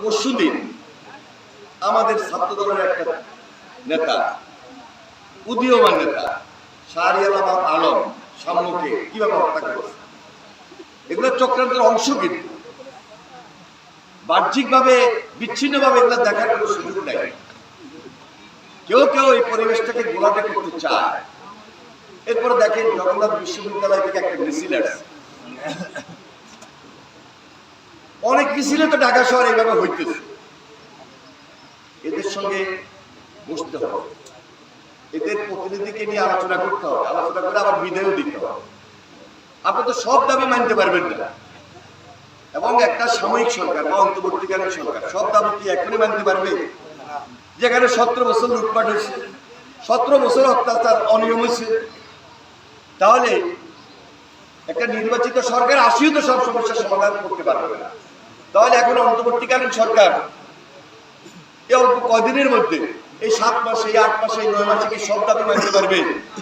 পরশুদিন আমাদের ছাত্র দলের একটা নেতা, উদীয়মান নেতা শাহরিয়ার আলম সাম্যকে কিভাবে হত্যা করেছে, এগুলো চক্রান্তের অংশ। কিন্তু বাহ্যিকভাবে বিচ্ছিন্নভাবে এগুলো দেখার কোনো সুযোগ নাই। কেউ কেউ এই পরিবেশটাকে গোলাটে করতে চায়। এরপরে দেখেন জগন্নাথ বিশ্ববিদ্যালয় থেকে একটা মিছিল আসছে। অনেক মিছিলে তো ঢাকা শহর এইভাবে হইতেছে। এদের সঙ্গে বসতে হবে, এদের প্রতিনিধিকে নিয়ে আলোচনা করতে হবে, আলোচনা করে আবার বিদায়ও দিতে হবে। আপনি তো সব দাবি মানতে পারবেন না, এবং একটা সাময়িক সরকার বা অন্তর্বর্তীকালীন সরকার সব দাবি কি এখনই মানতে পারবে? যেখানে 17 বছর লুটপাট হয়েছে, 17 বছর অত্যাচার অনিয়ম হয়েছে, তাহলে একটা নির্বাচিত সরকার আসিও তো সব সমস্যার সমাধান করতে পারবে না। তাহলে এখন অন্তর্বর্তীকালীন সরকার এই অল্প কয়দিনের মধ্যে, এই 7 মাসে, এই 8 মাসে, এই 9 মাসে কি সব দাবি মানতে পারবে?